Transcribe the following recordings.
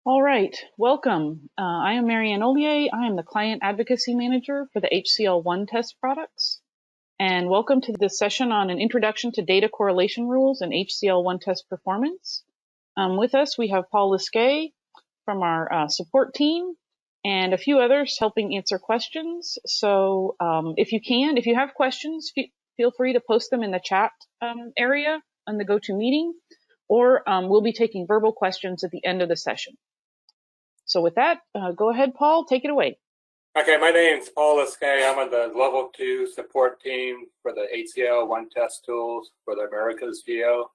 All right, welcome. I am Marianne Ollier. I am the Client Advocacy Manager for the HCL OneTest products. And welcome to this session on an introduction to data correlation rules and HCL OneTest performance. With us, we have Paul Lisquet from our support team and a few others helping answer questions. So if you have questions, feel free to post them in the chat area on the GoToMeeting, or we'll be taking verbal questions at the end of the session. So with that, go ahead, Paul, take it away. Okay, my name's Paul Lisquet. I'm on the Level 2 support team for the HCL OneTest tools for the Americas Geo.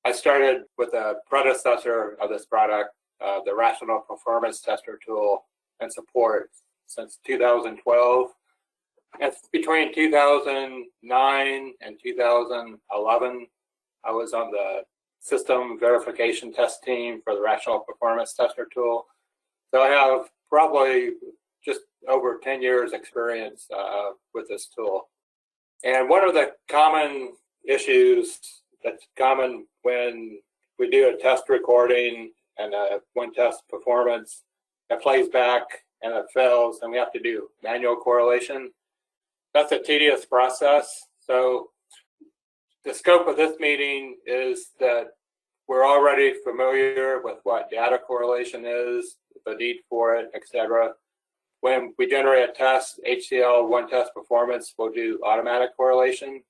I started with a predecessor of this product, the Rational Performance Tester tool and support since 2012. And between 2009 and 2011, I was on the system verification test team for the Rational Performance Tester tool. So I have probably just over 10 years experience with this tool. And one of the common issues that's common when we do a test recording and a OneTest performance, it plays back and it fails and we have to do manual correlation. That's a tedious process. So the scope of this meeting is that we're already familiar with what data correlation is, the need for it, etc. When we generate a test, HCL OneTest performance will do automatic correlation,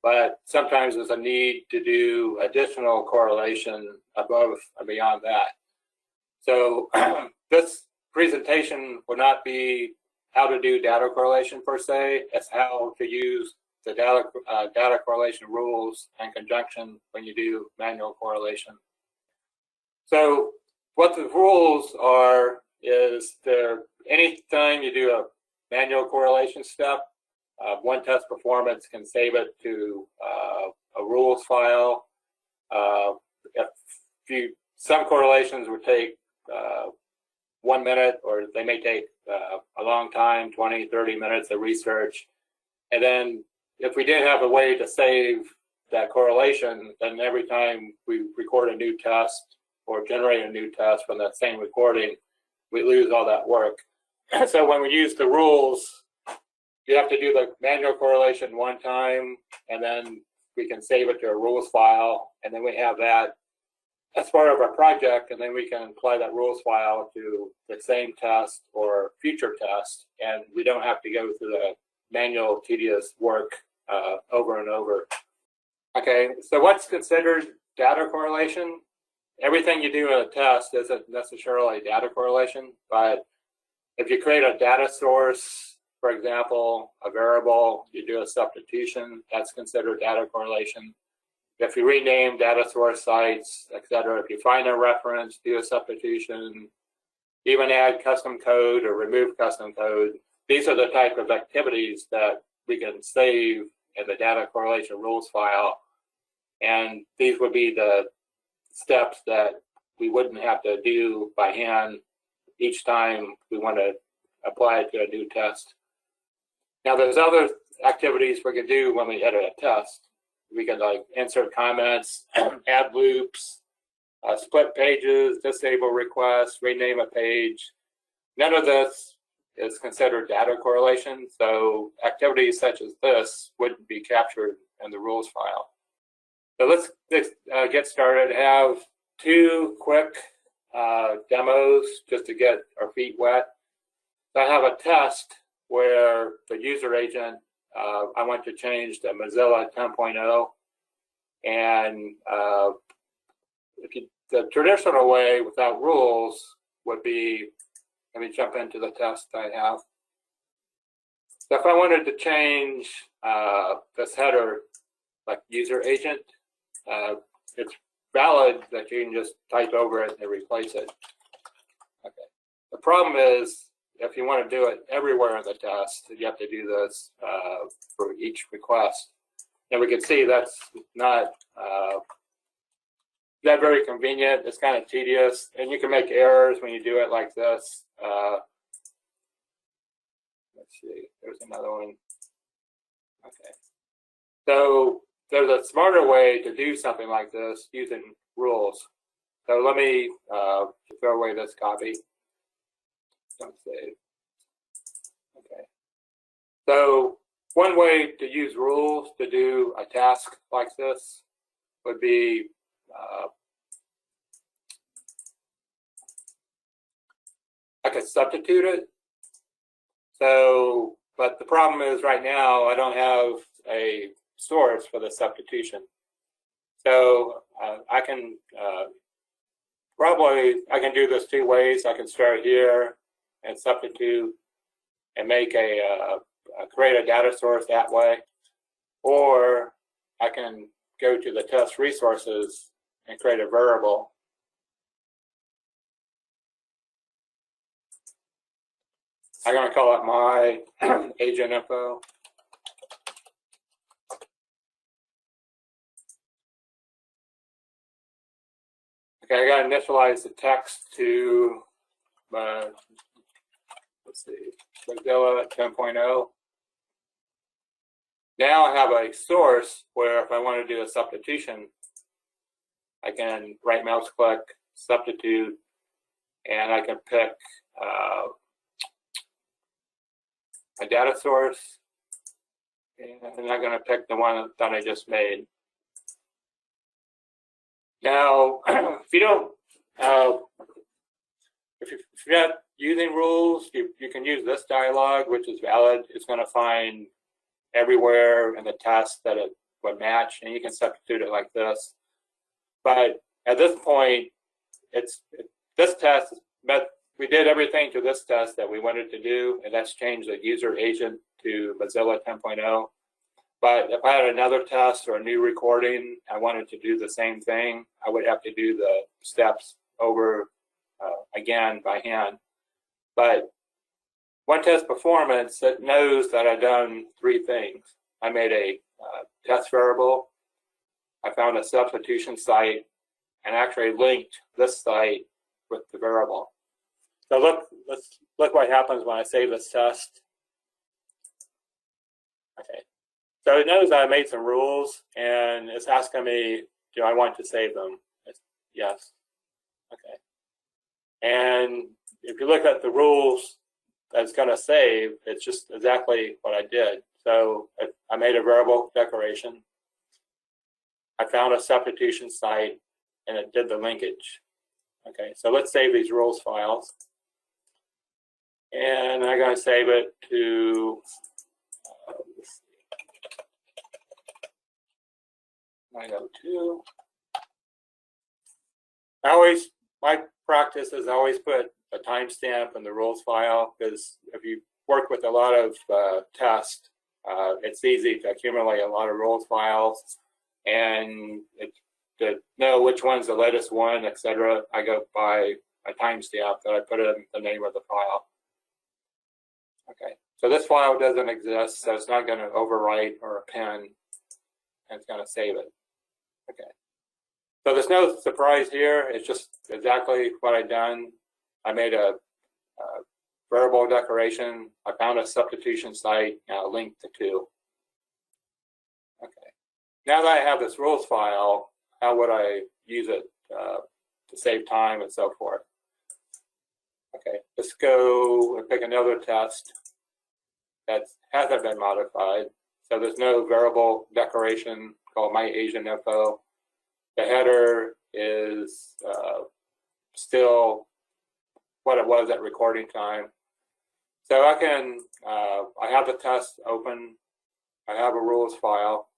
but sometimes there's a need to do additional correlation above and beyond that. So this presentation will not be how to do data correlation per se, it's how to use the data correlation rules in conjunction when you do manual correlation. So what the rules are is anytime you do a manual correlation step, OneTest performance can save it to a rules file. Some correlations would take 1 minute, or they may take a long time, 20, 30 minutes of research. And then if we did have a way to save that correlation, then every time we record a new test or generate a new test from that same recording, we lose all that work. So when we use the rules, you have to do the manual correlation one time, and then we can save it to a rules file, and then we have that as part of our project, and then we can apply that rules file to the same test or future test, and we don't have to go through the manual tedious work over and over. Okay, so what's considered data correlation? Everything you do in a test isn't necessarily data correlation, but if you create a data source, for example, a variable, you do a substitution, that's considered data correlation. If you rename data source sites, etc., if you find a reference, do a substitution, even add custom code or remove custom code, these are the type of activities that we can save in the data correlation rules file. And these would be the steps that we wouldn't have to do by hand each time we want to apply it to a new test. Now there's other activities we can do when we edit a test. We can like insert comments, add loops, split pages, disable requests, rename a page. None of this is considered data correlation, so activities such as this wouldn't be captured in the rules file. So let's get started. I have two quick demos just to get our feet wet. So I have a test where the user agent, I want to change to Mozilla 10.0, and the traditional way without rules would be, let me jump into the test I have. So if I wanted to change this header, like user agent, it's valid that you can just type over it and replace it. Okay. The problem is, if you want to do it everywhere in the test, you have to do this for each request. And we can see that's not very convenient. It's kind of tedious, and you can make errors when you do it like this. Let's see, there's another one. Okay. So there's a smarter way to do something like this using rules. So let me throw away this copy. Don't save. Okay. So one way to use rules to do a task like this would be I could substitute it. So, but the problem is right now I don't have a source for the substitution. So I can I can do this two ways. I can start here and substitute and make create a data source that way, or I can go to the test resources and create a variable. I'm going to call it my agent info. Okay, I got to initialize the text to let's see, Mozilla 10.0. Now I have a source where if I want to do a substitution, I can right mouse click, substitute, and I can pick a data source, and I'm going to pick the one that I just made. Now, if you don't, if you're not using rules, you can use this dialog, which is valid. It's going to find everywhere in the test that it would match, and you can substitute it like this. But at this point, this test, we did everything to this test that we wanted to do, and that's changed the user agent to Mozilla 10.0. But if I had another test or a new recording, I wanted to do the same thing, I would have to do the steps over again by hand. But OneTest performance, it knows that I've done three things. I made a test variable, I found a substitution site, and actually linked this site with the variable. So let's look what happens when I save this test. Okay. So it knows I made some rules, and it's asking me, do I want to save them? Yes. Okay. And if you look at the rules that's going to save, it's just exactly what I did. So I made a variable declaration. I found a substitution site, and it did the linkage. Okay, so let's save these rules files. And I'm going to save it to 902. My practice is always put a timestamp in the rules file, because if you work with a lot of tests, it's easy to accumulate a lot of rules files, and to know which one's the latest one, etc. I go by a timestamp that I put in the name of the file. Okay, so this file doesn't exist, so it's not going to overwrite or append, and it's going to save it. Okay, so there's no surprise here. It's just exactly what I've done. I made a variable declaration. I found a substitution site, and I linked the two. Okay, now that I have this rules file, how would I use it to save time and so forth? Okay, let's go and pick another test that hasn't been modified. So there's no variable declaration called my agent info. The header is still what it was at recording time. So I can, I have the test open. I have a rules file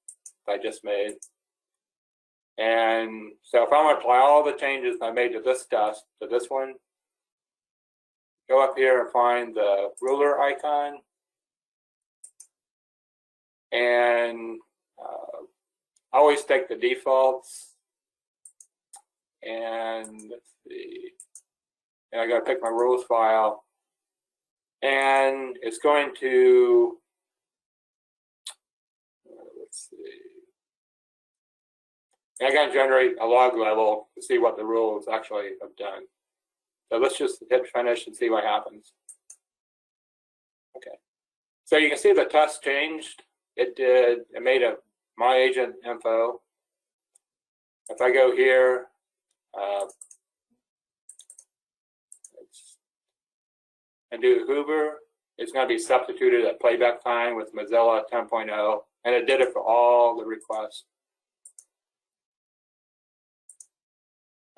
that I just made. And so if I want to apply all the changes I made to this test, to this one, go up here and find the ruler icon. And always take the defaults. And let's see. And I got to pick my rules file. And it's going to, let's see. And I got to generate a log level to see what the rules actually have done. So let's just hit finish and see what happens. Okay. So you can see the test changed. It made a my agent info. If I go here, and do Hoover, it's going to be substituted at playback time with Mozilla 10.0, and it did it for all the requests.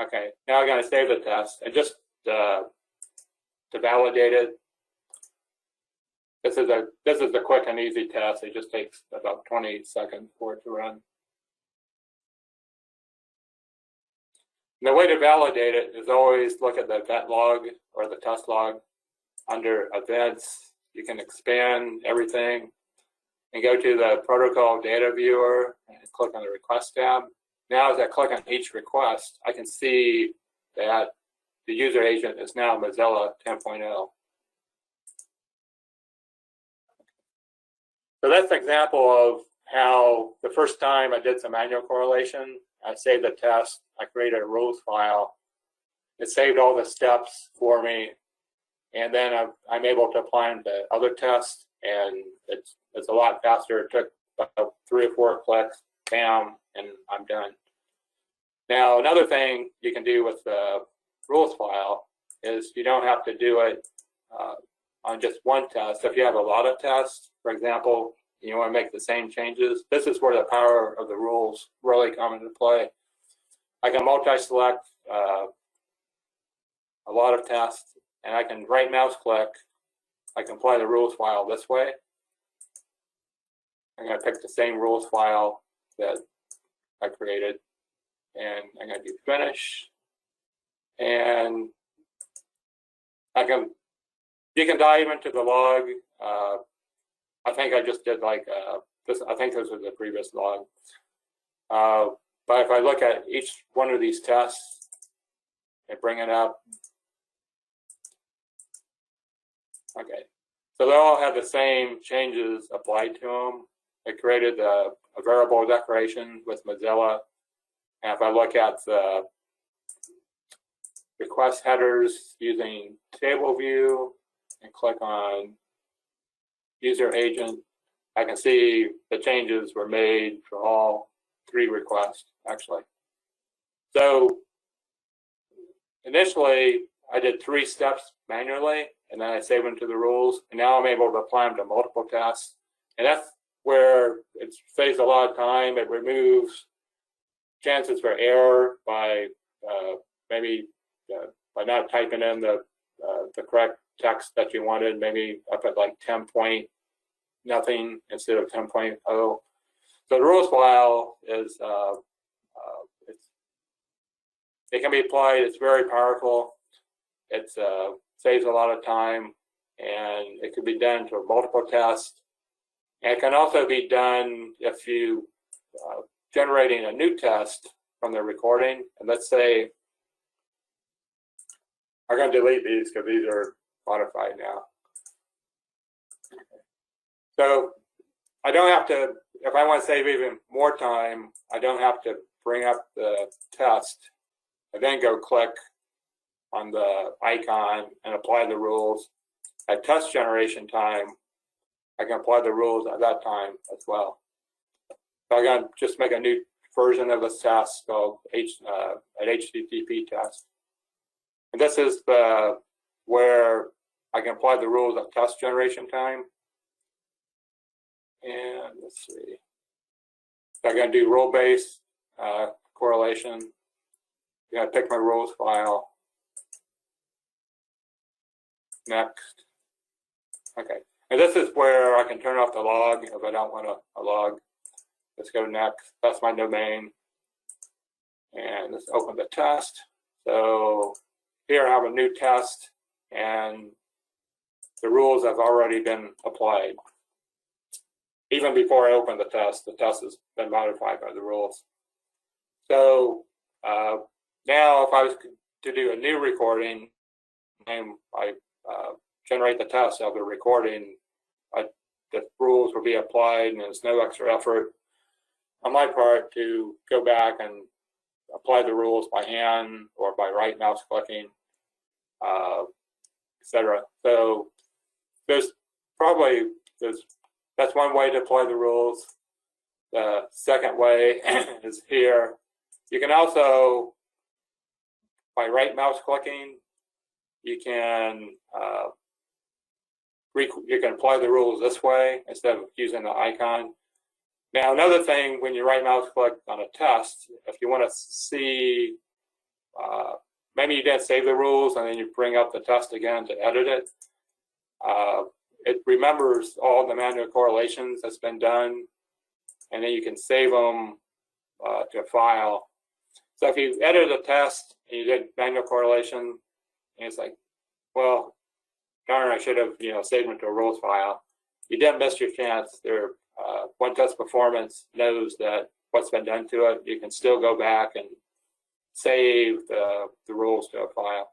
Okay, now I'm going to save the test, and just to validate it, this is a quick and easy test. It just takes about 20 seconds for it to run. And the way to validate it is always look at the event log or the test log. Under events, you can expand everything and go to the protocol data viewer and click on the request tab. Now as I click on each request, I can see that the user agent is now Mozilla 10.0. So that's an example of how the first time I did some manual correlation, I saved the test, I created a rules file. It saved all the steps for me, and then I'm able to apply them to other tests, and it's a lot faster. It took about 3 or 4 clicks, bam, and I'm done. Now, another thing you can do with the rules file is you don't have to do it on just one test. If you have a lot of tests, for example, you want to make the same changes, this is where the power of the rules really come into play. I can multi-select a lot of tests, and I can right mouse click. I can apply the rules file this way. I'm going to pick the same rules file that I created, and I'm going to do finish. And you can dive into the log. I think I just did like this. I think this was the previous log. But if I look at each one of these tests and bring it up, okay. So they all have the same changes applied to them. I created a variable declaration with Mozilla. And if I look at the request headers using table view and click on user agent, I can see the changes were made for all 3 requests, actually. So initially, I did 3 steps manually, and then I saved them to the rules, and now I'm able to apply them to multiple tests. And that's where it saves a lot of time. It removes chances for error by maybe by not typing in the correct text that you wanted, maybe up at like 10 point nothing instead of 10.0. So the rules file is it can be applied. It's very powerful. It saves a lot of time, and it can be done to multiple tests. And it can also be done if you generating a new test from the recording. And let's say I'm going to delete these because these are modified now. So I don't have to, if I want to save even more time, I don't have to bring up the test and then go click on the icon and apply the rules. At test generation time, I can apply the rules at that time as well. So I'm going to just make a new version of this test called an HTTP test. And this is where I can apply the rules at test generation time. And let's see. So I'm going to do rule-based correlation. I'm going to pick my rules file. Next. Okay. And this is where I can turn off the log if I don't want a log. Let's go next. That's my domain. And let's open the test. So here I have a new test, and the rules have already been applied. Even before I open the test has been modified by the rules. So now if I was to do a new recording and I generate the test of the recording, the rules will be applied, and there's no extra effort on my part to go back and apply the rules by hand or by right mouse clicking, etc. So that's one way to apply the rules. The second way is here. You can also, by right mouse clicking, you can you can apply the rules this way instead of using the icon. Now, another thing, when you right mouse click on a test, if you want to see, maybe you didn't save the rules and then you bring up the test again to edit it, it remembers all the manual correlations that's been done, and then you can save them to a file. So if you edit a test and you did manual correlation, and it's like, well, darn, I should have saved it to a rules file. You didn't miss your chance. OneTest Performance knows that what's been done to it. You can still go back and save the rules to a file.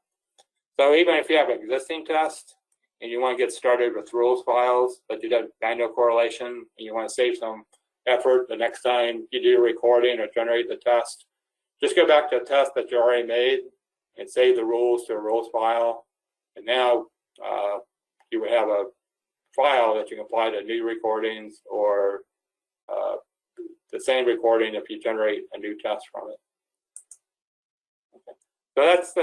So even if you have an existing test and you want to get started with rules files, but you did manual correlation and you want to save some effort the next time you do a recording or generate the test, just go back to a test that you already made and save the rules to a rules file. And now you would have a file that you can apply to new recordings or the same recording if you generate a new test from it. Okay. So that's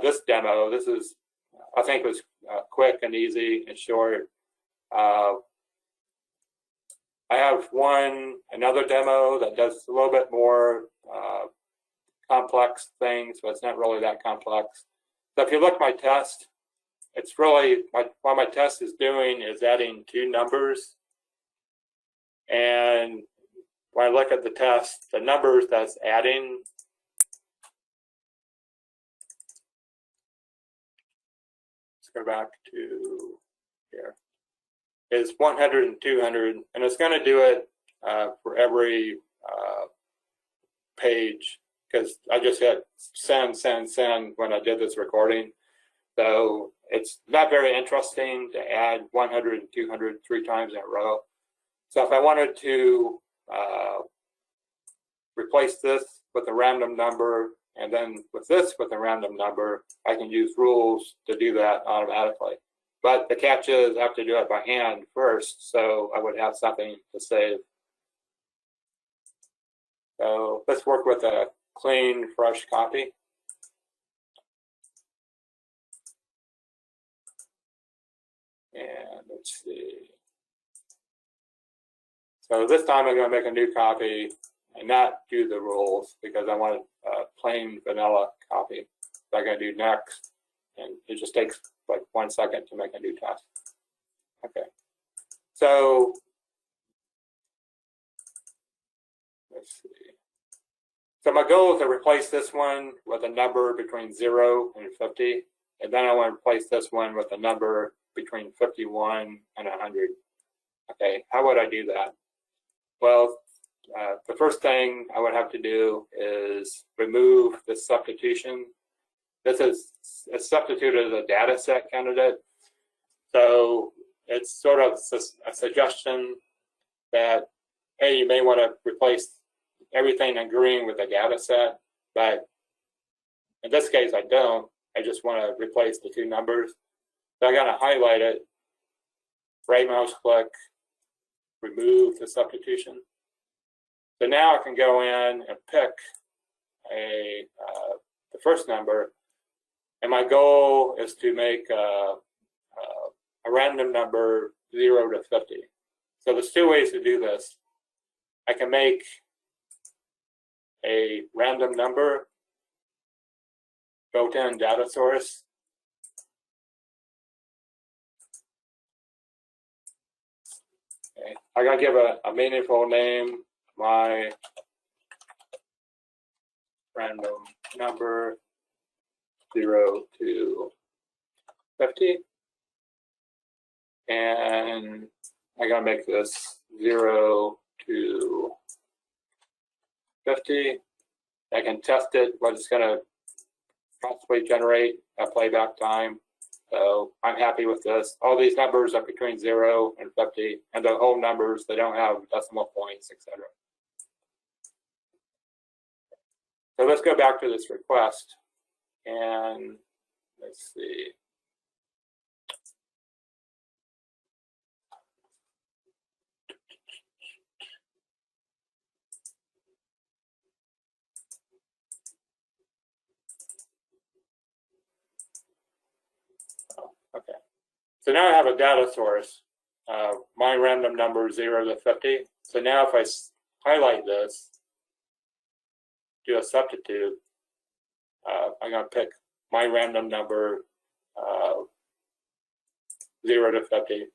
this demo. This is, I think, was quick and easy and short. I have another demo that does a little bit more complex things, but it's not really that complex. So if you look at my test, it's really, what my test is doing is adding two numbers. And when I look at the test, the numbers that's adding, let's go back to here, is 100 and 200. And it's going to do it for every page, because I just hit send when I did this recording. So it's not very interesting to add 100 and 200 3 times in a row. So if I wanted to replace this with a random number and then with this with a random number, I can use rules to do that automatically. But the catch is I have to do it by hand first, so I would have something to save. So let's work with a clean, fresh copy. And let's see. So this time I'm going to make a new copy and not do the rules because I want a plain vanilla copy. So I'm going to do next, and it just takes like 1 second to make a new test. Okay. So let's see. So my goal is to replace this one with a number between 0 and 50, and then I want to replace this one with a number between 51 and 100. Okay, how would I do that? Well, the first thing I would have to do is remove the substitution. This is a substituted as a data set candidate. So it's sort of a suggestion that, hey, you may want to replace everything in green with a data set, but in this case I don't. I just want to replace the two numbers. So I got to highlight it, right mouse click, remove the substitution. So now I can go in and pick the first number, and my goal is to make a random number 0 to 50. So there's two ways to do this. I can make a random number built-in data source. Okay. I gotta give a meaningful name. My random number 0 to 50, and I gotta make this 0 to 50. I can test it, what it's gonna possibly generate at playback time. So I'm happy with this. All these numbers are between 0 and 50, and the whole numbers, they don't have decimal points, etc. So let's go back to this request, and let's see. Okay. So now I have a data source, my random number 0 to 50. So now if I highlight this, do a substitute, I'm going to pick my random number 0 to 50.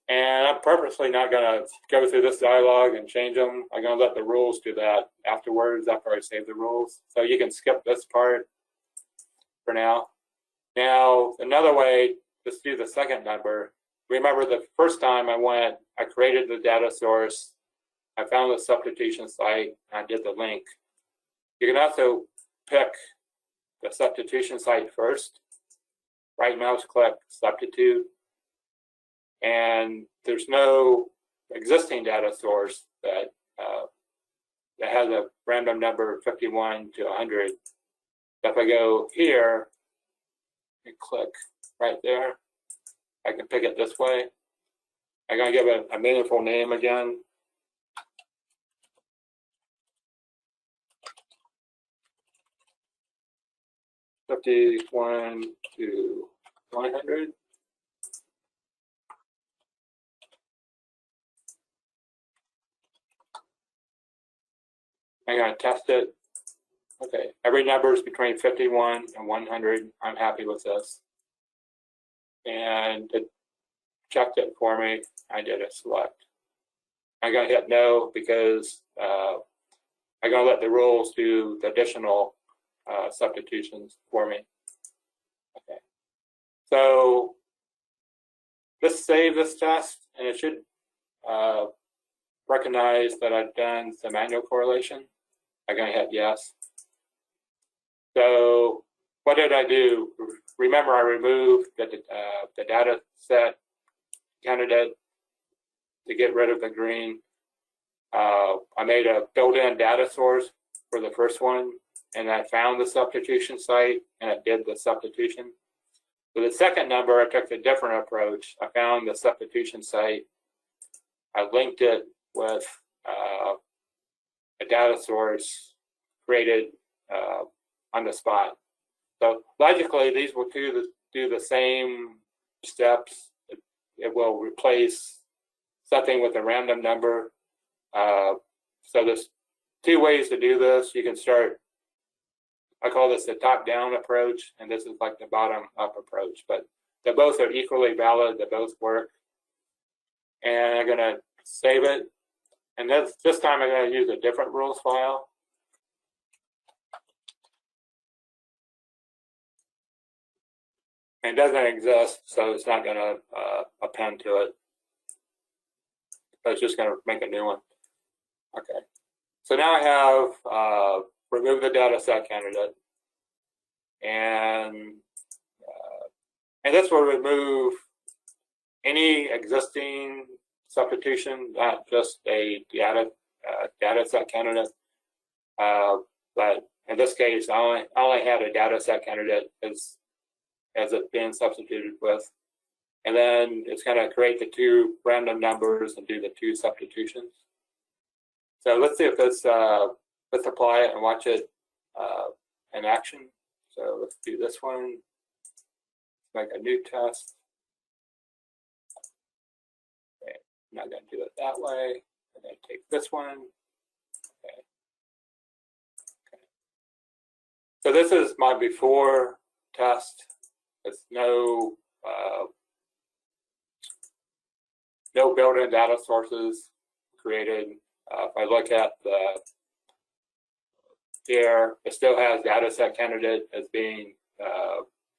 And I'm purposely not going to go through this dialog and change them. I'm going to let the rules do that afterwards, after I save the rules. So you can skip this part for now. Now, another way, just do the second number. Remember the first time I created the data source, I found the substitution site, and I did the link. You can also pick the substitution site first, right mouse click, substitute, and there's no existing data source that has a random number 51 to 100. If I go here and click right there, I can pick it this way. I'm going to give it a meaningful name again. (51 to 100). I'm going to test it. Okay, every number is between 51 and 100. I'm happy with this. And it checked it for me. I did a select. I'm going to hit no because I'm going to let the rules do the additional substitutions for me. Okay. So let's save this test, and it should recognize that I've done some manual correlation. I'm going to hit yes. So what did I do? Remember, I removed the data set candidate to get rid of the green. I made a built-in data source for the first one, and I found the substitution site, and it did the substitution. For the second number, I took a different approach. I found the substitution site. I linked it with a data source created on the spot. So logically, these will do the same steps. It will replace something with a random number. So there's two ways to do this. You can start, I call this the top-down approach, and this is like the bottom-up approach. But they both are equally valid. They both work. And I'm going to save it. And this time I'm going to use a different rules file. And it doesn't exist, so it's not going to append to it. So it's just going to make a new one. Okay. So now I have removed the data set candidate. And this will remove any existing substitution, not just a data set candidate. But in this case, I only had a data set candidate as it being substituted with. And then it's going to create the two random numbers and do the two substitutions. So let's see if this, let's apply it and watch it in action. So let's do this one. Make a new test. Okay. I'm not going to do it that way. I'm going to take this one. Okay. Okay. So this is my before test. There's no built-in data sources created. If I look at here, it still has data set candidate as being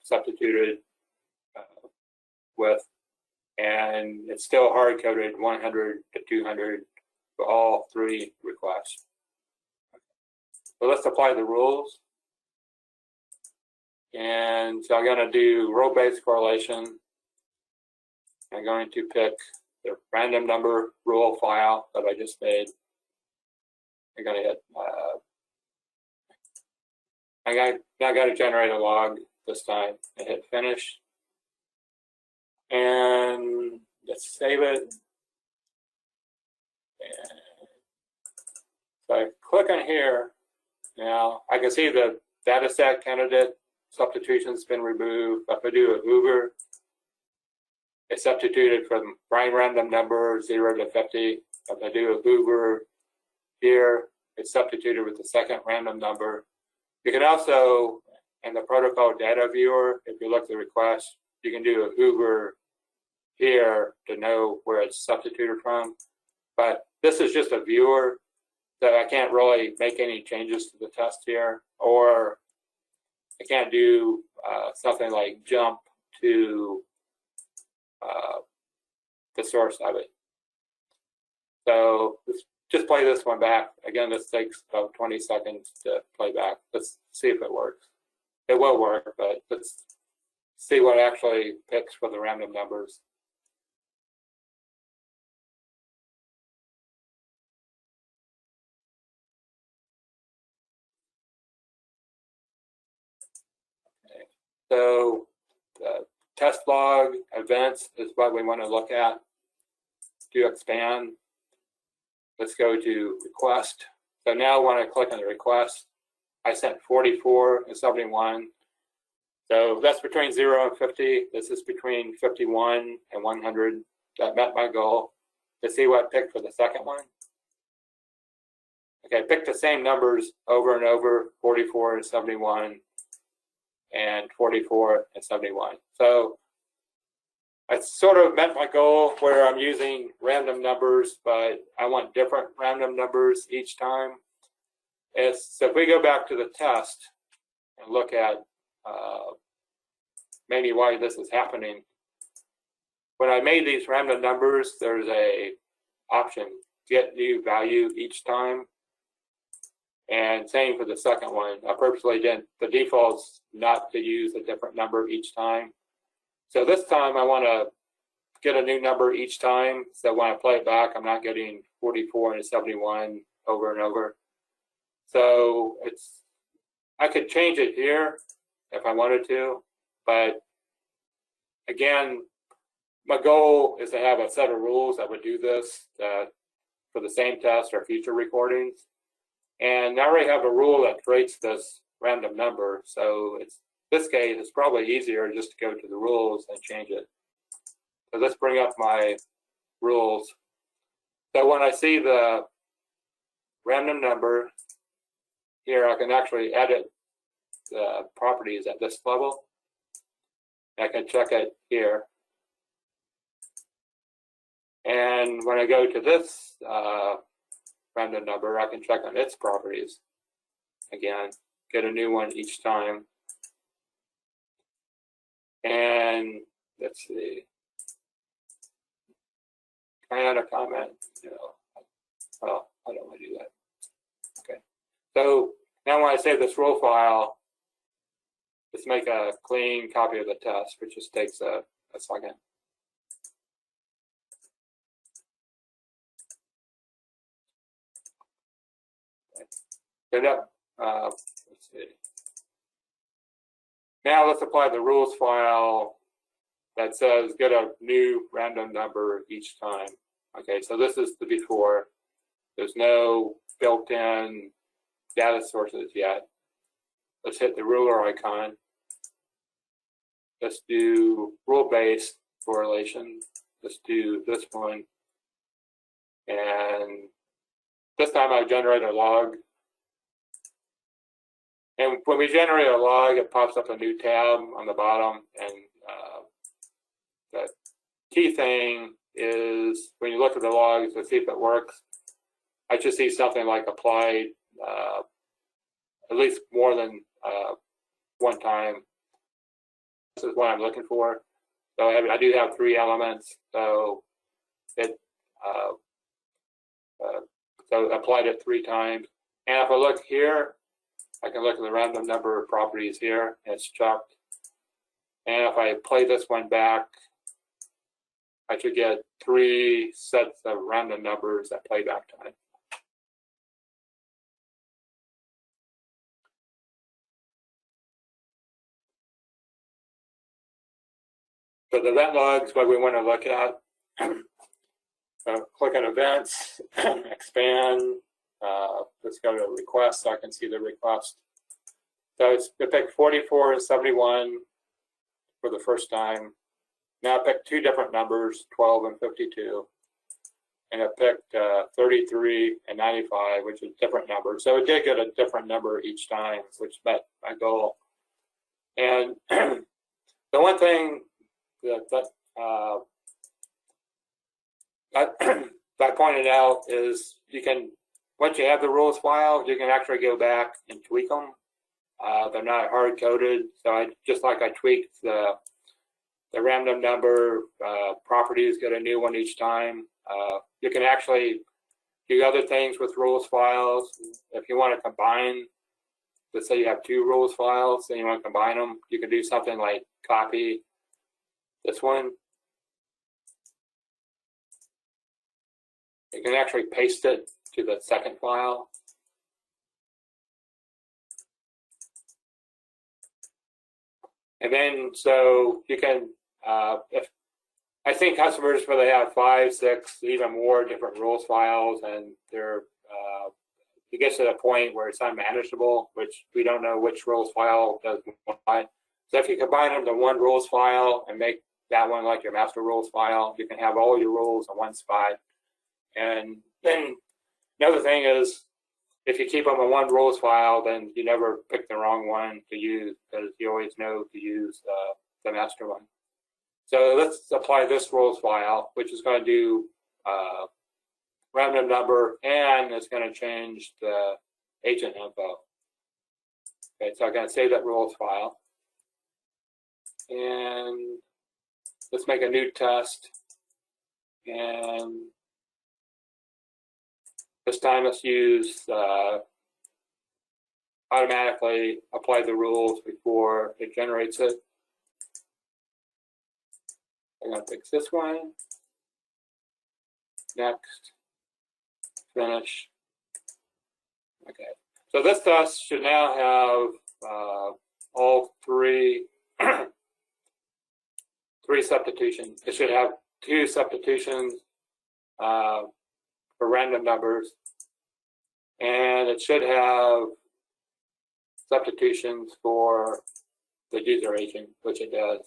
substituted with, and it's still hard-coded 100 to 200 for all three requests. So let's apply the rules. And so I'm going to do row-based correlation. I'm going to pick the random number rule file that I just made. I'm going to hit, I got to generate a log this time and hit finish. And let's save it. And so I click on here. Now I can see the data set candidate substitution's been removed. If I do a Uber, It's substituted from random number 0 to 50. If I do a Hoover here, it's substituted with the second random number. You can also, in the protocol data viewer, if you look at the request, you can do a Hoover here to know where it's substituted from. But this is just a viewer, so I can't really make any changes to the test here, or I can't do something like jump to the source of it. So let's just play this one back. Again, this takes about 20 seconds to play back. Let's see if it works. It will work, but let's see what actually picks for the random numbers. Okay. So the test log events is what we want to look at. To expand, let's go to request. So now when I click on the request, I sent 44 and 71. So that's between 0 and 50. This is between 51 and 100. That met my goal. Let's see what picked for the second one. Okay, pick the same numbers over and over, 44 and 71, and 44 and 71. So I sort of met my goal where I'm using random numbers, but I want different random numbers each time. So if we go back to the test and look at maybe why this is happening, when I made these random numbers, there's a option, get new value each time. And same for the second one. I purposely didn't, the default's not to use a different number each time. So this time I want to get a new number each time. So when I play it back, I'm not getting 44 and 71 over and over. So I could change it here if I wanted to, but again, my goal is to have a set of rules that would do this for the same test or future recordings. And I already have a rule that creates this random number. So this case, it's probably easier just to go to the rules and change it. So let's bring up my rules. So when I see the random number here, I can actually edit the properties at this level. I can check it here. And when I go to this random number, I can check on its properties. Again, get a new one each time. And let's see. Can I add a comment? No. Well, I don't want to do that. Okay. So now when I save this rule file, let's make a clean copy of the test, which just takes a second. Let's see. Now let's apply the rules file that says get a new random number each time. Okay, so this is the before. There's no built-in data sources yet. Let's hit the ruler icon. Let's do rule-based correlation. Let's do this one. And this time I generate a log. And when we generate a log, it pops up a new tab on the bottom. And the key thing is when you look at the logs to see if it works, I should see something like applied at least more than one time. This is what I'm looking for. So I do have 3 elements. So so applied it 3 times. And if I look here, I can look at the random number properties here, and it's checked. And if I play this one back, I should get 3 sets of random numbers at playback time. So the event logs, what we want to look at. Click on events, expand. Let's go to request so I can see the request. So it picked 44 and 71 for the first time. Now I picked two different numbers, 12 and 52. And I picked 33 and 95, which is a different number. So it did get a different number each time, which met my goal. And the one thing that I pointed out is you can, once you have the rules file, you can actually go back and tweak them. They're not hard coded, so just like I tweaked the random number properties, get a new one each time. You can actually do other things with rules files. If you want to combine, let's say you have two rules files and you want to combine them, you can do something like copy this one. You can actually paste it to the second file. And then, so you can, if I think customers where they have 5, 6, even more different rules files, and they're, it gets to the point where it's unmanageable, which we don't know which rules file does what. So if you combine them to one rules file and make that one like your master rules file, you can have all your rules in one spot. And then another thing is, if you keep them in one rules file, then you never pick the wrong one to use, because you always know to use the master one. So let's apply this rules file, which is going to do random number, and it's going to change the agent info. Okay, so I'm going to save that rules file. And let's make a new test. And this time let's use automatically apply the rules before it generates it. I'm going to fix this one. Next. Finish. Okay. So this test should now have all three substitutions. It should have 2 substitutions for random numbers, and it should have substitutions for the user agent, which it does.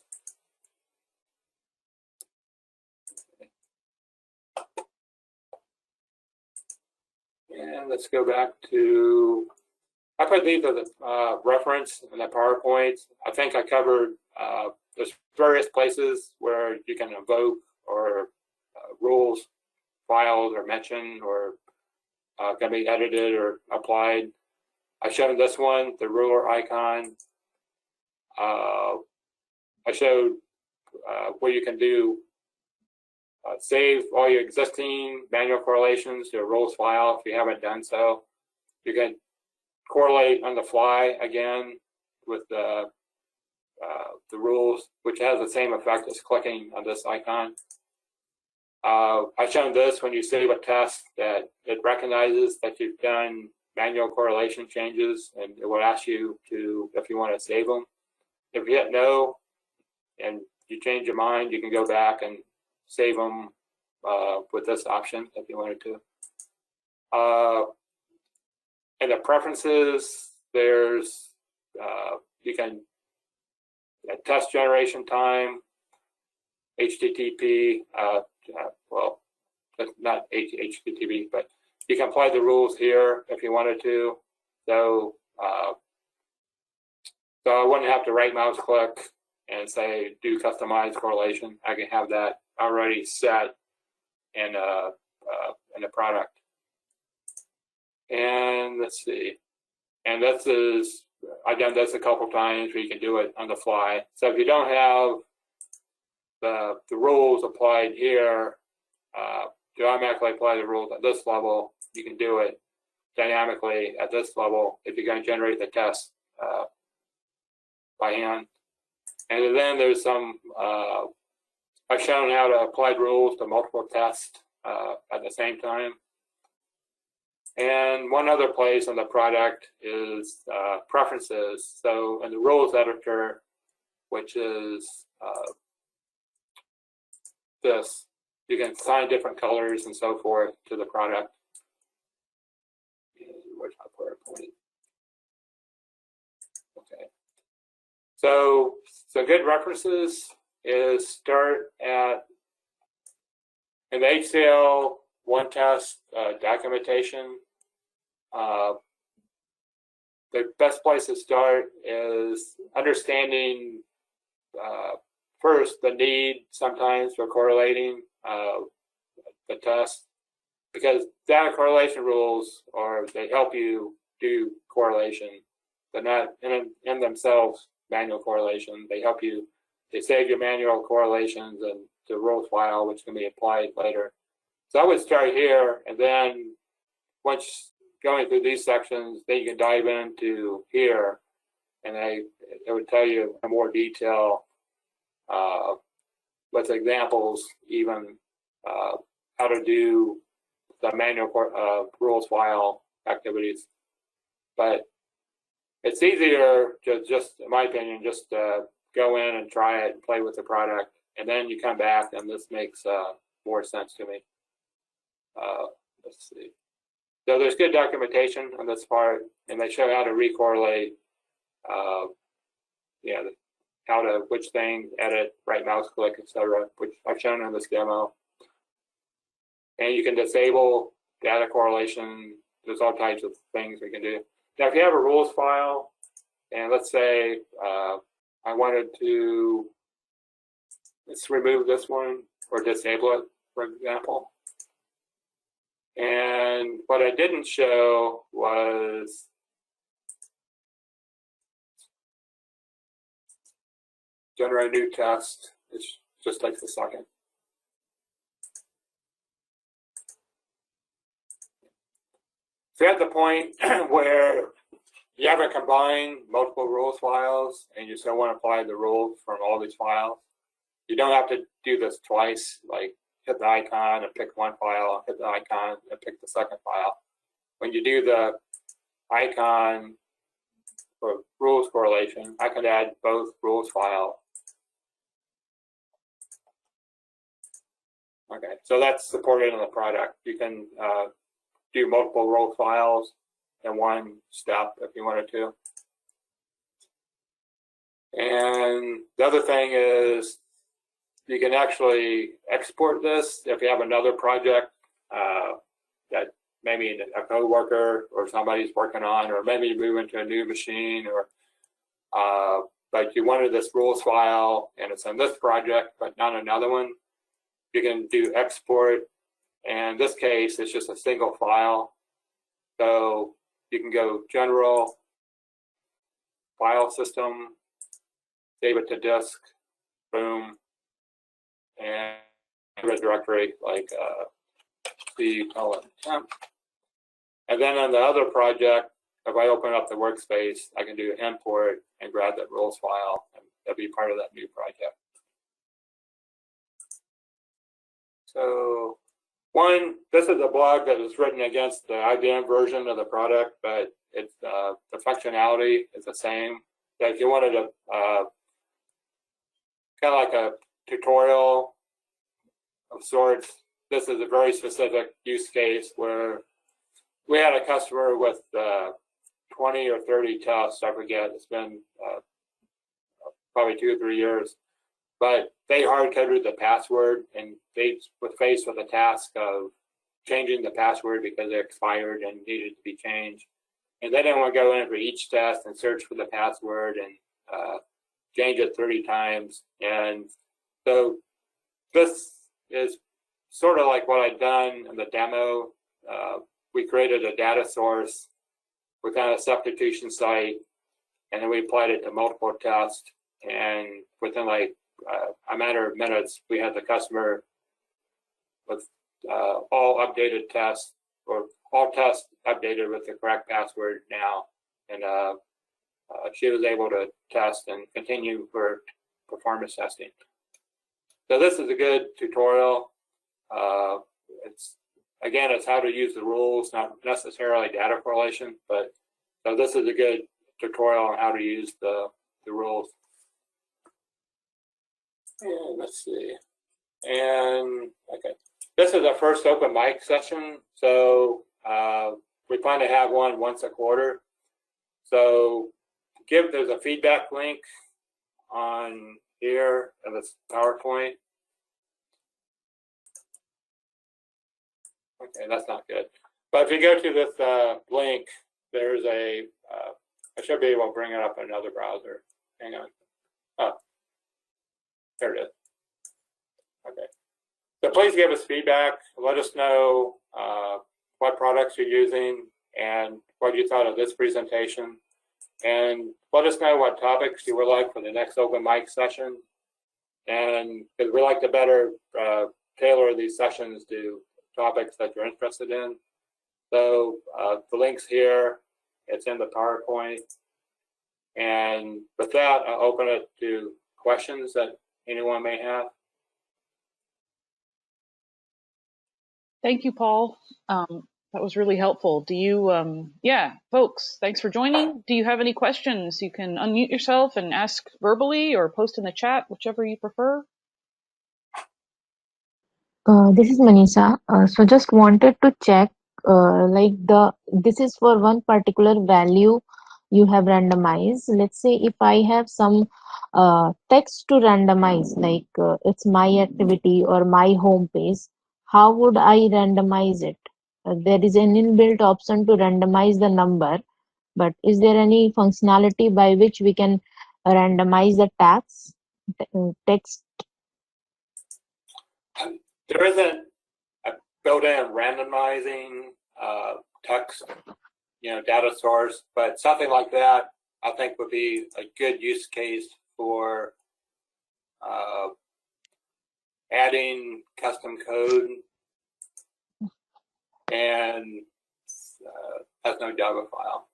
And let's go back to, I put these as a reference in the PowerPoint. I think I covered, there's various places where you can invoke or rules, files are mentioned or can be edited or applied. I showed this one, the ruler icon. I showed where you can do save all your existing manual correlations to a rules file if you haven't done so. You can correlate on the fly again with the rules, which has the same effect as clicking on this icon. I've shown this when you save a test that it recognizes that you've done manual correlation changes, and it will ask you to, if you want to save them. If you hit no and you change your mind, you can go back and save them with this option if you wanted to. In the preferences, there's you can test generation time, HTTP. Well, not HTTP, but you can apply the rules here if you wanted to. So, so I wouldn't have to right mouse click and say do customized correlation. I can have that already set in the product. And let's see. And this is, I've done this a couple times where you can do it on the fly. So if you don't have the rules applied here, to automatically apply the rules at this level, you can do it dynamically at this level if you're going to generate the test by hand. And then there's some, I've shown how to apply rules to multiple tests at the same time. And one other place on the product is preferences. So in the rules editor, which is this, you can assign different colors and so forth to the product. Where's my PowerPoint? Okay. So good references is start at in the HCL OneTest documentation. The best place to start is understanding first the need sometimes for correlating the test, because data correlation rules they help you do correlation. They're not in themselves manual correlation. They help you. They save your manual correlations and the rules file, which can be applied later. So I would start here, and then once going through these sections, then you can dive into here, and it would tell you in more detail with examples, even how to do the manual rules file activities. But it's easier to just, in my opinion, just go in and try it and play with the product, and then you come back, and this makes more sense to me. Let's see. So there's good documentation on this part, and they show how to recorrelate, how to which thing, edit, right mouse click, etc., which I've shown in this demo. And you can disable data correlation. There's all types of things we can do. Now, if you have a rules file, and let's say I wanted to, let's remove this one or disable it, for example. And what I didn't show was generate a new test. It just takes a second. So you're at the point where you haven't combined multiple rules files and you still want to apply the rules from all these files. You don't have to do this twice, like hit the icon and pick one file, hit the icon and pick the second file. When you do the icon for rules correlation, I can add both rules files. Okay, so that's supported in the product. You can do multiple rules files in one step if you wanted to. And the other thing is you can actually export this if you have another project that maybe a coworker or somebody's working on, or maybe you move into a new machine, or but you wanted this rules file and it's in this project but not another one. You can do export, and in this case it's just a single file. So you can go general, file system, save it to disk, boom, and a directory like call it temp. And then on the other project, if I open up the workspace, I can do import and grab that rules file, and that'll be part of that new project. So this is a blog that was written against the IBM version of the product, but it's the functionality is the same. So if you wanted to kind of like a tutorial of sorts, this is a very specific use case where we had a customer with 20 or 30 tests, I forget, it's been probably 2 or 3 years, but they hard-coded the password, and they were faced with a task of changing the password because it expired and needed to be changed. And they didn't want to go in for each test and search for the password and change it 30 times. And so this is sort of like what I'd done in the demo. We created a data source within a substitution site, and then we applied it to multiple tests. And within like a matter of minutes, we had the customer with all updated tests, or all tests updated with the correct password now. And she was able to test and continue for performance testing. So this is a good tutorial. It's how to use the rules, not necessarily data correlation, but so this is a good tutorial on how to use the rules. And let's see. And okay, this is our first open mic session. So we plan to have one once a quarter. So there's a feedback link on here in this PowerPoint. Okay, that's not good. But if you go to this link, there's a, I should be able to bring it up in another browser. Hang on. Oh, there it is. Okay. So please give us feedback. Let us know what products you're using and what you thought of this presentation. And let us know what topics you would like for the next open mic session. And because we like to better tailor these sessions to topics that you're interested in. So the link's here. It's in the PowerPoint. And with that, I'll open it to questions that anyone may have. Thank you, Paul. That was really helpful. Do you, yeah, folks, thanks for joining. Do you have any questions? You can unmute yourself and ask verbally or post in the chat, whichever you prefer. This is Manisha. So just wanted to check, this is for one particular value you have randomized. Let's say if I have some text to randomize, like it's my activity or my home page, how would I randomize it? There is an inbuilt option to randomize the number, but is there any functionality by which we can randomize the text? There isn't a built-in randomizing text, data source, but something like that I think would be a good use case for adding custom code and has no Java file,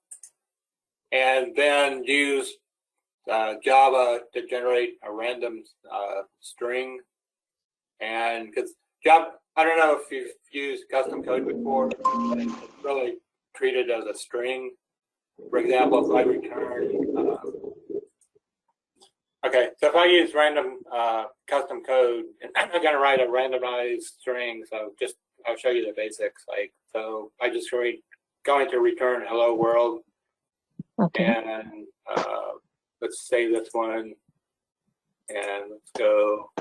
and then use Java to generate a random string. And because Java, I don't know if you've used custom code before, but it's really treated as a string. For example, if I return, okay, so if I use random custom code, and I'm going to write a randomized string, so I'll show you the basics. So I just going to return hello world, Okay. and let's save this one, and let's go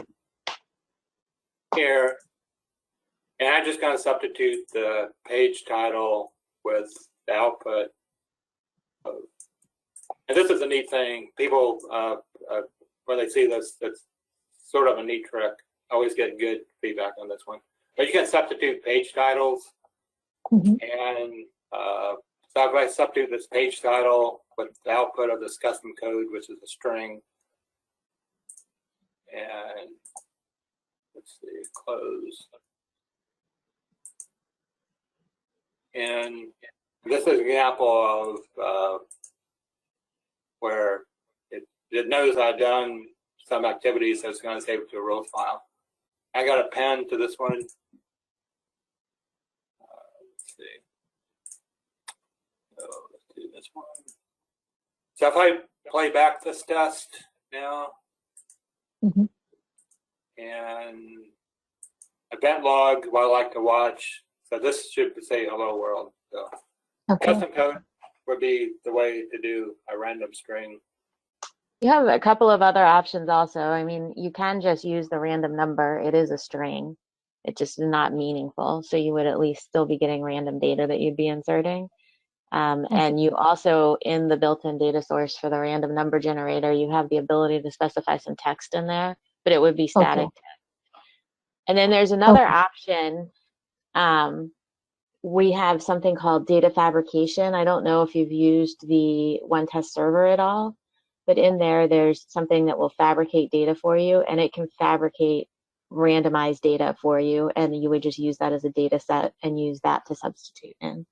here, and I'm just going to substitute the page title with the output. And this is a neat thing. People, when they see this, it's sort of a neat trick. Always get good feedback on this one. But you can substitute page titles. Mm-hmm. And so if I substitute this page title with the output of this custom code, which is a string, and let's see, close. And this is an example of where it knows I've done some activities, so it's going to save it to a row file. I got a pen to this one. Let's see. So let's do this one. So if I play back this test now, Mm-hmm. and event log, what I like to watch. So this should say hello world. So Okay. custom code would be the way to do a random string. You have a couple of other options also. I mean, you can just use the random number. It is a string. It just is not meaningful. So you would at least still be getting random data that you'd be inserting. And you also, in the built-in data source for the random number generator, you have the ability to specify some text in there, but it would be static text. And then there's another option. We have something called data fabrication. I don't know if you've used the OneTest server at all, but in there, there's something that will fabricate data for you, and it can fabricate randomized data for you, and you would just use that as a data set and use that to substitute in.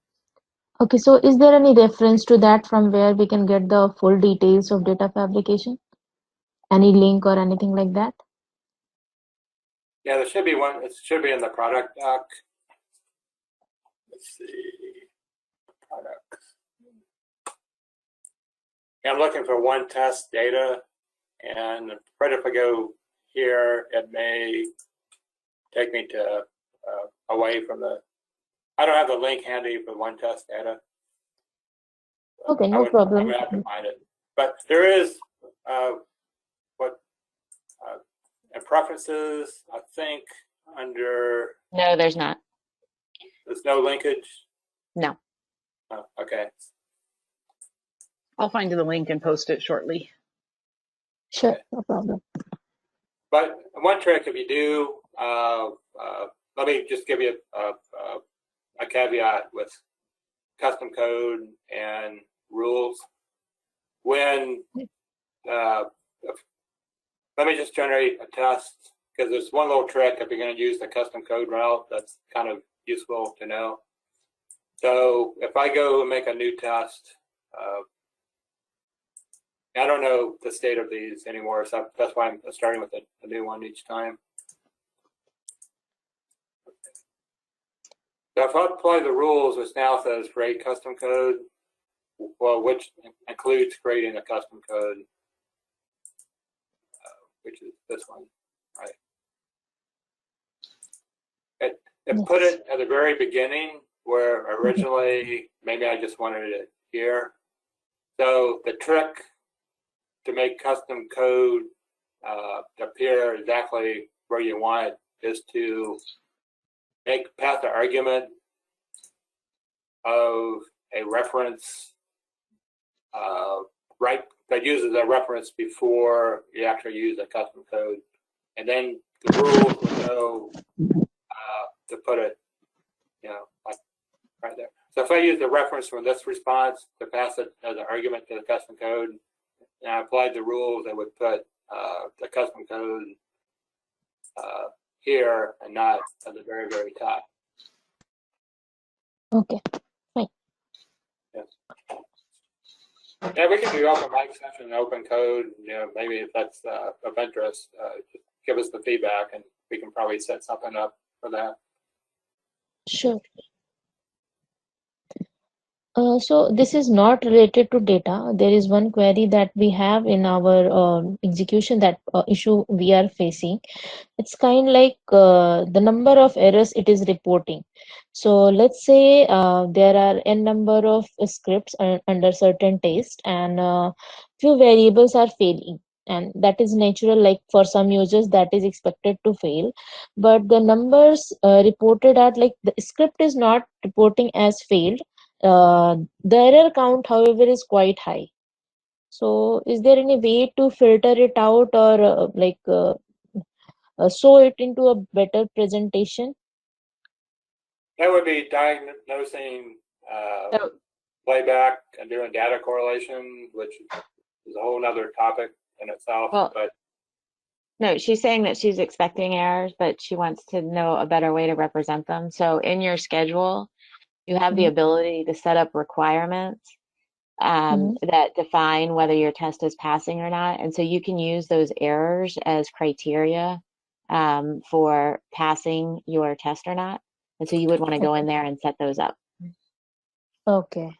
Okay, so is there any reference to that from where we can get the full details of data fabrication? Any link or anything like that? Yeah, there should be one. It should be in the product doc. Let's see. Products. Yeah, I'm looking for OneTest data, and right if I go here, it may take me to away from the. I don't have the link handy for OneTest data. Okay, no problem. I would have to find it, but there is And preferences, I think under, No, there's not. there's no linkage. No. Oh, okay. I'll find you the link and post it shortly. Sure, Okay. no problem. But one trick, if you do, let me just give you a caveat with custom code and rules. When let me just generate a test, because there's one little trick if you're going to use the custom code route that's kind of useful to know. So if I go and make a new test, I don't know the state of these anymore, so that's why I'm starting with a new one each time. So if I apply the rules, which now says create custom code, well, which includes creating a custom code, which is this one, right? It put it at the very beginning where originally maybe I just wanted it here. So the trick to make custom code appear exactly where you want it is to pass the argument of a reference right that uses a reference before you actually use a custom code, and then the rules will know to put it, like right there. So if I use the reference from this response to pass it as an argument to the custom code, and I applied the rules, I would put the custom code here and not at the very, very top. Okay, fine. Yes. Yeah, we can do open mic session and open code. Maybe if that's of interest, just give us the feedback, and we can probably set something up for that. Sure. So this is not related to data. There is one query that we have in our execution, that issue we are facing. It's kind like the number of errors it is reporting. So let's say there are n number of scripts under certain taste, and few variables are failing, and that is natural. Like for some users that is expected to fail, but the numbers reported are like the script is not reporting as failed. The error count, however, is quite high. So is there any way to filter it out, or show it into a better presentation? That would be diagnosing So, playback and doing data correlation, which is a whole other topic in itself. well, But no, she's saying that she's expecting errors, but she wants to know a better way to represent them. So in your schedule, you have the ability to set up requirements that define whether your test is passing or not. And so you can use those errors as criteria for passing your test or not. And so you would want to go in there and set those up. Okay.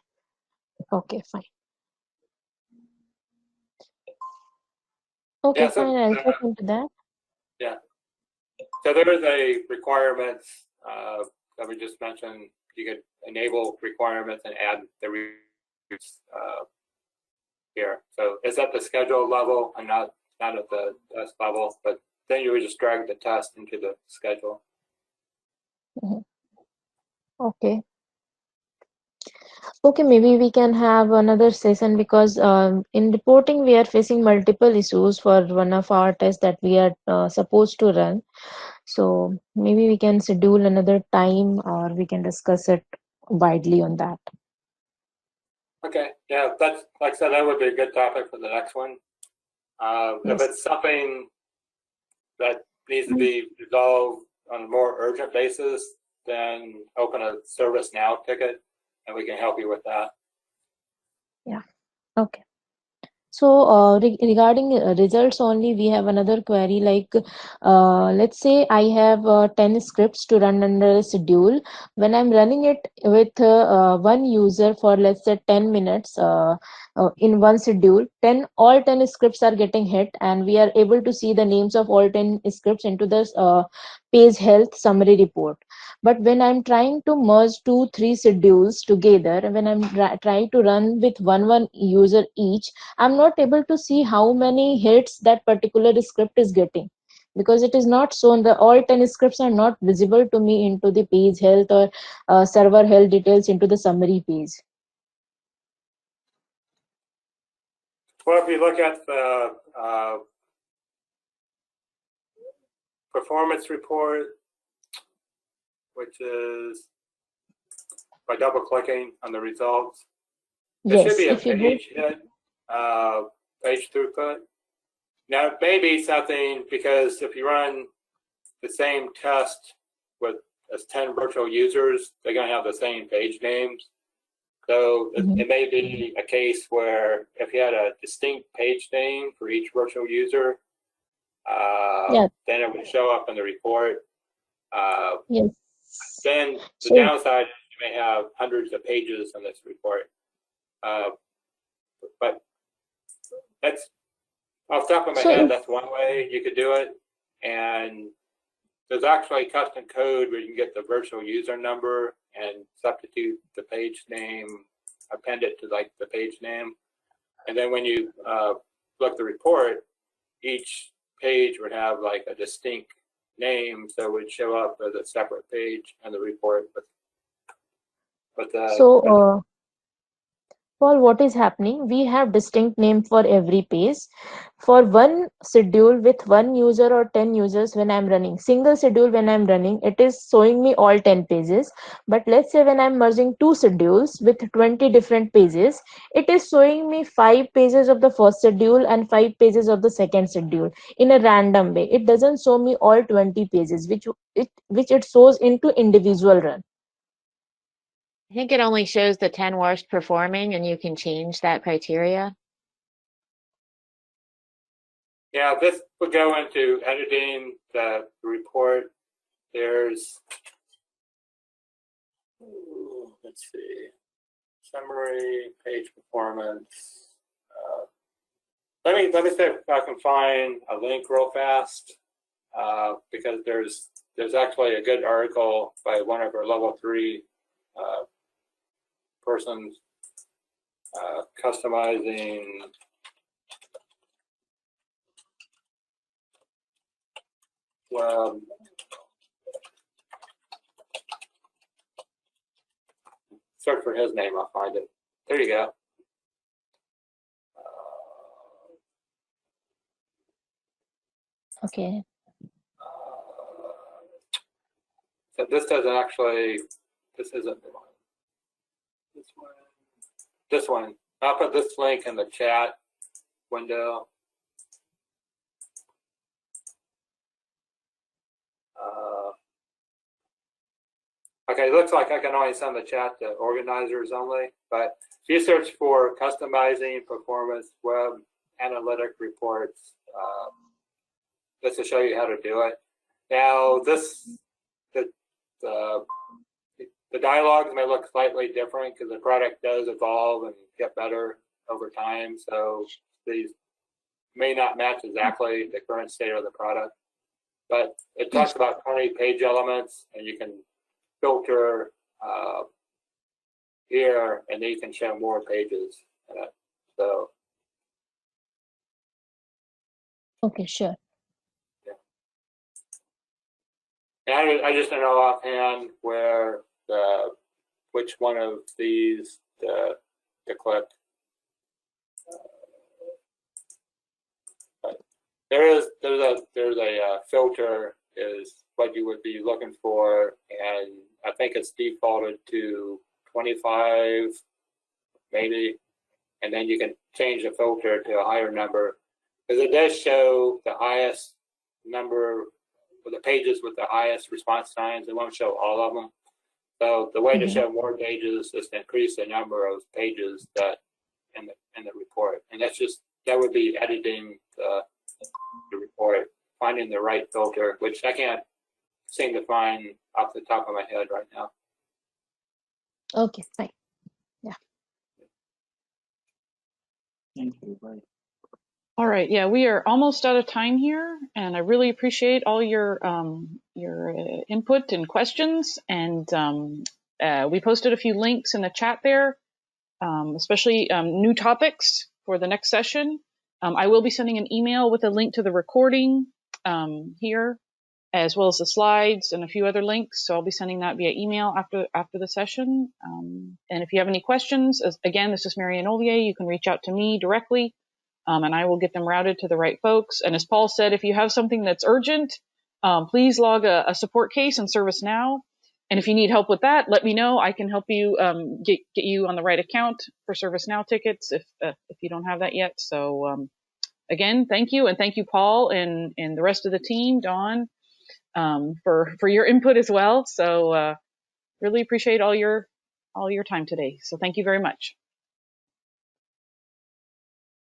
Okay, fine. Okay, yeah, so, fine. I'll check into that. yeah. So there is a requirements that we just mentioned. You could enable requirements and add the here. So it's at the schedule level and not at the test level, but then you would just drag the test into the schedule. Okay. Okay, maybe we can have another session, because in reporting we are facing multiple issues for one of our tests that we are supposed to run. So maybe we can schedule another time, or we can discuss it widely on that. Okay, yeah, that's, like I said, that would be a good topic for the next one. If it's something that needs to be resolved on a more urgent basis, then open a ServiceNow ticket and we can help you with that. Yeah. Okay. So regarding results only, we have another query, like let's say I have 10 scripts to run under a schedule. When I'm running it with one user for, let's say, 10 minutes in one schedule, all 10 scripts are getting hit, and we are able to see the names of all 10 scripts into this page health summary report. But when I'm trying to merge 2-3 schedules together, when I'm trying to run with one user each, I'm not able to see how many hits that particular script is getting. because it is not shown. The all 10 scripts are not visible to me into the page health or server health details into the summary page. Well, if you look at the performance report, which is by double clicking on the results, there should Yes, be a if you go, page hit, page throughput. Now, it may be something because if you run the same test with as 10 virtual users, they're going to have the same page names. So it may be a case where if you had a distinct page name for each virtual user, then it would show up in the report. yes. Then the So, downside is you may have hundreds of pages in this report. But that's off the top of my so head, if, that's one way you could do it. And there's actually custom code where you can get the virtual user number and substitute the page name, append it to like the page name. And then when you look the report, each page would have like a distinct name, so it would show up as a separate page in the report. so Paul, what is happening? We have distinct name for every page. For one schedule with one user or 10 users when I'm running, single schedule when I'm running, it is showing me all 10 pages. But let's say when I'm merging two schedules with 20 different pages, it is showing me 5 pages of the first schedule and 5 pages of the second schedule in a random way. It doesn't show me all 20 pages, which it shows into individual run. I think it only shows the 10 worst performing, and you can change that criteria. Yeah, this would go into editing the report. There's, let's see, summary, page performance. Let me see if I can find a link real fast, because there's actually a good article by one of our level 3 persons customizing web. Search for his name, I'll find it. There you go. Okay. So this doesn't actually, this isn't the one. This one. This one. I'll put this link in the chat window. Okay, it looks like I can only send the chat to organizers only, but if you search for customizing performance web analytic reports, this will show you how to do it. Now, the dialogues may look slightly different because the product does evolve and get better over time, so these may not match exactly the current state of the product. But it talks about 20 page elements, and you can filter here, and then you can show more pages. So, Okay, sure. and I just don't know offhand where which one of these to click. But there's a filter is what you would be looking for, and I think it's defaulted to 25 maybe, and then you can change the filter to a higher number, because it does show the highest number of the pages with the highest response times. It won't show all of them. So the way to show more pages is to increase the number of pages that in the report, and that would be editing the report, finding the right filter, which I can't seem to find off the top of my head right now. Okay, fine. Yeah. Thank you. All right. Yeah, we are almost out of time here, and I really appreciate all your input and questions. And we posted a few links in the chat there, especially new topics for the next session. I will be sending an email with a link to the recording here, as well as the slides and a few other links. So I'll be sending that via email after the session. And if you have any questions, again, this is Marianne Ollier. You can reach out to me directly, and I will get them routed to the right folks. And as Paul said, if you have something that's urgent, please log a support case in ServiceNow. And if you need help with that, let me know. I can help you get you on the right account for ServiceNow tickets if you don't have that yet. So again, thank you, and thank you, Paul, and the rest of the team, Dawn, for your input as well. So really appreciate all your time today. So thank you very much.